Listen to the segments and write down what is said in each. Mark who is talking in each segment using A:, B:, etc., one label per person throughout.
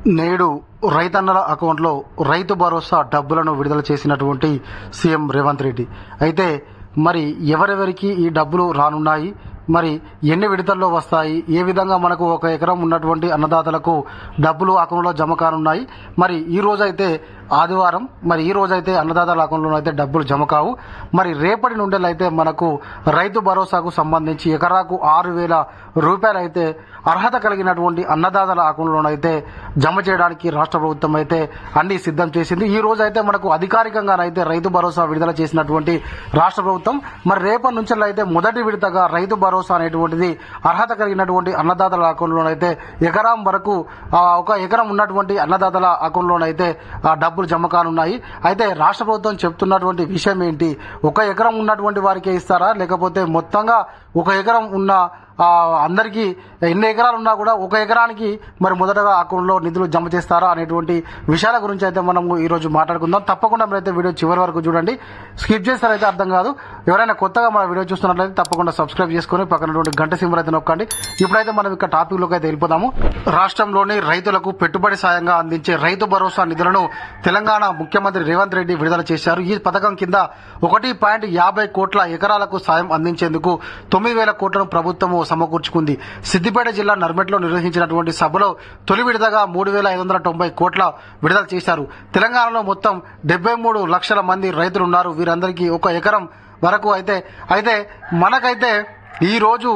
A: నేడు రైతన్నల అకౌంట్లో రైతు భరోసా డబ్బులను విడుదల చేసినటువంటి సీఎం రేవంత్ రెడ్డి. అయితే మరి ఎవరెవరికి ఈ డబ్బులు రానున్నాయి, మరి ఎన్ని విడతల్లో వస్తాయి, ఏ విధంగా మనకు ఒక ఎకరం ఉన్నటువంటి అన్నదాతలకు డబ్బులు అకౌంట్లో జమ కానున్నాయి. మరి ఈ రోజైతే ఆదివారం, మరి ఈ రోజైతే అన్నదాతల అకౌంట్లో అయితే డబ్బులు జమ కావు. మరి రేపటి నుండి మనకు రైతు భరోసాకు సంబంధించి ఎకరాకు 6,000 రూపాయలు అయితే అర్హత కలిగినటువంటి అన్నదాతల అకౌంట్లోనైతే జమ చేయడానికి రాష్ట్ర ప్రభుత్వం అయితే అన్ని సిద్ధం చేసింది. ఈ రోజు అయితే మనకు అధికారికంగానైతే రైతు భరోసా విడుదల చేసినటువంటి రాష్ట్ర ప్రభుత్వం మరి రేపటి నుంచి అయితే మొదటి విడతగా రైతు భరోసా అనేటువంటిది అర్హత కలిగినటువంటి అన్నదాతల అకౌంట్లోనైతే ఎకరం వరకు ఒక ఎకరం ఉన్నటువంటి అన్నదాతల అకౌంట్లోనైతే డబ్బులు జమ కానున్నాయి. అయితే రాష్ట్ర ప్రభుత్వం చెప్తున్నటువంటి విషయం ఏంటి, ఒక ఎకరం ఉన్నటువంటి వారికే ఇస్తారా, లేకపోతే మొత్తంగా ఒక ఎకరం ఉన్న అందరికీ ఎన్ని ఎకరాలు ఉన్నా కూడా ఒక ఎకరానికి మరి మొదటగా అకౌంట్లో నిధులు జమ చేస్తారా అనేటువంటి విషయాల గురించి అయితే మనం ఈరోజు మాట్లాడుకుందాం. తప్పకుండా మీరైతే వీడియో చివరి వరకు చూడండి, స్కిప్ చేస్తారైతే అర్థం కాదు. ఎవరైనా కొత్తగా మన వీడియో చూస్తున్నట్లయితే తప్పకుండా సబ్స్క్రైబ్ చేసుకుని పక్కనటువంటి గంట సింబల్ అయితే నొక్కండి. ఇప్పుడైతే మనం ఇక్కడ టాపిక్లోకి అయితే వెళ్ళిపోదాము. రాష్ట్రంలోని రైతులకు పెట్టుబడి సాయంగా అందించే రైతు భరోసా నిధులను తెలంగాణ ముఖ్యమంత్రి రేవంత్ రెడ్డి విడుదల చేశారు. ఈ పథకం కింద 1.50 కోట్ల ఎకరాలకు సాయం అందించేందుకు 9,000 కోట్లను ప్రభుత్వం సమకూర్చుకుంది. సిద్దిపేట జిల్లా నర్మెట్లో నిర్వహించినటువంటి సభలో తొలి విడతగా 3,590 కోట్ల విడుదల చేశారు. తెలంగాణలో మొత్తం 73 లక్షల మంది రైతులు ఉన్నారు. వీరందరికీ ఒక ఎకరం వరకు అయితే మనకైతే ఈ రోజు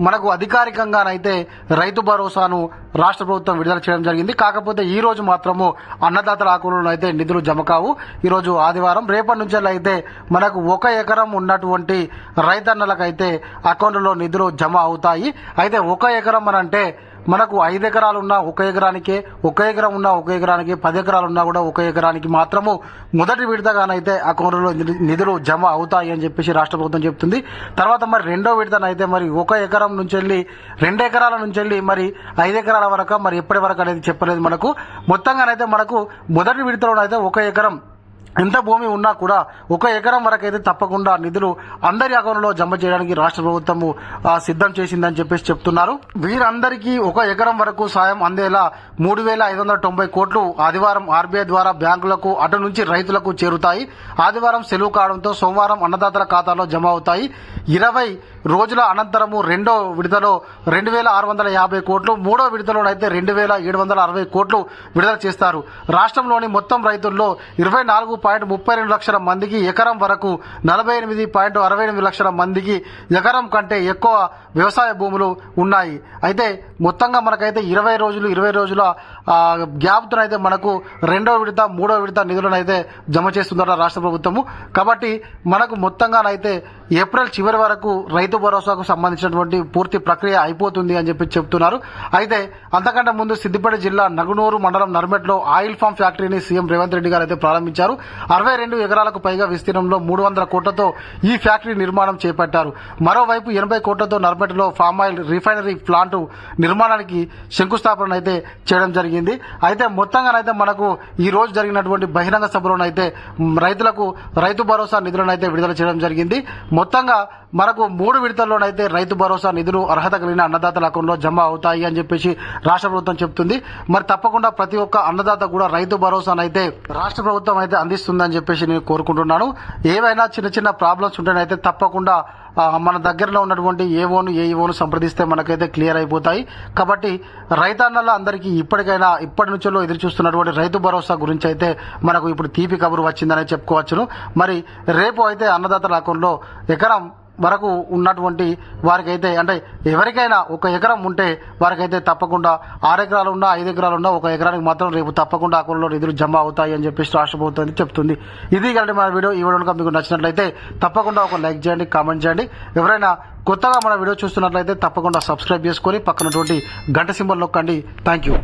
A: మనకు అధికారికంగానైతే రైతు భరోసాను రాష్ట్ర ప్రభుత్వం విడుదల చేయడం జరిగింది. కాకపోతే ఈ రోజు మాత్రము అన్నదాతల అకౌంట్లో అయితే నిధులు జమ కావు. ఈరోజు ఆదివారం, రేపటి నుంచి అయితే మనకు ఒక ఎకరం ఉన్నటువంటి రైతన్నలకైతే అకౌంట్లో నిధులు జమ అవుతాయి. అయితే ఒక ఎకరం అని అంటే మనకు 5 ఎకరాలు ఉన్నా ఒక ఎకరానికే, ఒక ఎకరం ఉన్నా ఒక ఎకరానికి, 10 ఎకరాలు ఉన్నా కూడా ఒక ఎకరానికి మాత్రము మొదటి విడతగానైతే అకౌంట్లో నిధులు జమ అవుతాయి అని చెప్పేసి రాష్ట్ర ప్రభుత్వం చెప్తుంది. తర్వాత మరి రెండో విడతనైతే మరి 1 ఎకరం నుంచి వెళ్ళి 2 ఎకరాల నుంచి వెళ్ళి మరి 5 ఎకరాల వరకు మరి ఎప్పటి వరకు అనేది చెప్పలేదు మనకు. మొత్తంగానైతే మనకు మొదటి విడతలోనైతే 1 ఎకరం ఎంత భూమి ఉన్నా కూడా 1 ఎకరం వరకు అయితే తప్పకుండా నిధులు అందరి అకౌంట్లో జమ చేయడానికి రాష్ట్ర ప్రభుత్వము సిద్ధం చేసిందని చెప్పేసి చెప్తున్నారు. వీరందరికీ 1 ఎకరం వరకు సాయం అందేలా 3,590 కోట్లు ఆదివారం ఆర్బీఐ ద్వారా బ్యాంకులకు అటు నుంచి రైతులకు చేరుతాయి. ఆదివారం సెలవు కావడంతో సోమవారం అన్నదాతల ఖాతాలో జమ అవుతాయి. 20 రోజుల అనంతరము రెండో విడతలో 2,650 కోట్లు, మూడో విడతలోనైతే 2,760 కోట్లు విడుదల చేస్తారు. రాష్ట్రంలోని మొత్తం రైతుల్లో 24.32 లక్షల మందికి ఎకరం వరకు, 48.68 లక్షల మందికి ఎకరం కంటే ఎక్కువ వ్యవసాయ భూములు ఉన్నాయి. అయితే మొత్తంగా మనకైతే 20 రోజుల గ్యాప్తోనైతే మనకు రెండో విడత, మూడో విడత నిధులను అయితే జమ చేస్తుందట రాష్ట్ర ప్రభుత్వము. కాబట్టి మనకు మొత్తంగానైతే ఏప్రిల్ చివరి వరకు రైతు భరోసాకు సంబంధించినటువంటి పూర్తి ప్రక్రియ అయిపోతుంది అని చెప్పి చెప్తున్నారు. అయితే అంతకంటే ముందు సిద్దిపేట జిల్లా నగునూరు మండలం నర్మెట్లో ఆయిల్ ఫామ్ ఫ్యాక్టరీని సీఎం రేవంత్ రెడ్డి గారు అయితే ప్రారంభించారు. 62 ఎకరాలకు పైగా విస్తీర్ణంలో 300 కోట్లతో ఈ ఫ్యాక్టరీ నిర్మాణం చేపట్టారు. మరోవైపు 80 కోట్లతో నర్మెట్లో ఫామ్ ఆయిల్ రిఫైనరీ ప్లాంట్ నిర్మాణానికి శంకుస్థాపన అయితే చేయడం జరిగింది. అయితే మొత్తంగానైతే మనకు ఈ రోజు జరిగినటువంటి బహిరంగ సభలోనైతే రైతులకు రైతు భరోసా నిధులను అయితే విడుదల చేయడం జరిగింది. మొత్తంగా మనకు 3 విడతల్లోనైతే రైతు భరోసా నిధులు అర్హత కలిగిన అన్నదాతల అకౌంట్లో జమ అవుతాయి అని చెప్పేసి రాష్ట్ర ప్రభుత్వం చెప్తుంది. మరి తప్పకుండా ప్రతి ఒక్క అన్నదాత కూడా రైతు భరోసానైతే రాష్ట్ర ప్రభుత్వం అయితే అందిస్తుందని చెప్పేసి నేను కోరుకుంటున్నాను. ఏవైనా చిన్న చిన్న ప్రాబ్లమ్స్ ఉంటేనైతే తప్పకుండా మన దగ్గరలో ఉన్నటువంటి ఏఈఓను సంప్రదిస్తే మనకైతే క్లియర్ అయిపోతాయి. కాబట్టి రైతన్నల అందరికీ ఇప్పటి నుంచో ఎదురు చూస్తున్నటువంటి రైతు భరోసా గురించి అయితే మనకు ఇప్పుడు తీపి కబురు వచ్చిందని చెప్పుకోవచ్చును. మరి రేపు అయితే అన్నదాతల అకౌంట్లో ఎకరం వరకు ఉన్నటువంటి వారికైతే, అంటే ఎవరికైనా 1 ఎకరం ఉంటే వారికైతే తప్పకుండా 6 ఎకరాలు ఉన్నా 5 ఎకరాలు ఉన్నా 1 ఎకరానికి మాత్రం రేపు తప్పకుండా అకౌంట్లో నిధులు జమ అవుతాయి అని చెప్పేసి రాష్ట్ర ప్రభుత్వం చెప్తుంది. ఇది కాబట్టి మన వీడియో ఈ వీడియో మీకు నచ్చినట్లయితే తప్పకుండా ఒక లైక్ చేయండి, కామెంట్ చేయండి. ఎవరైనా కొత్తగా మన వీడియో చూస్తున్నట్లయితే తప్పకుండా సబ్స్క్రైబ్ చేసుకొని పక్కనటువంటి గంట సింబల్ నొక్కండి. Thank you.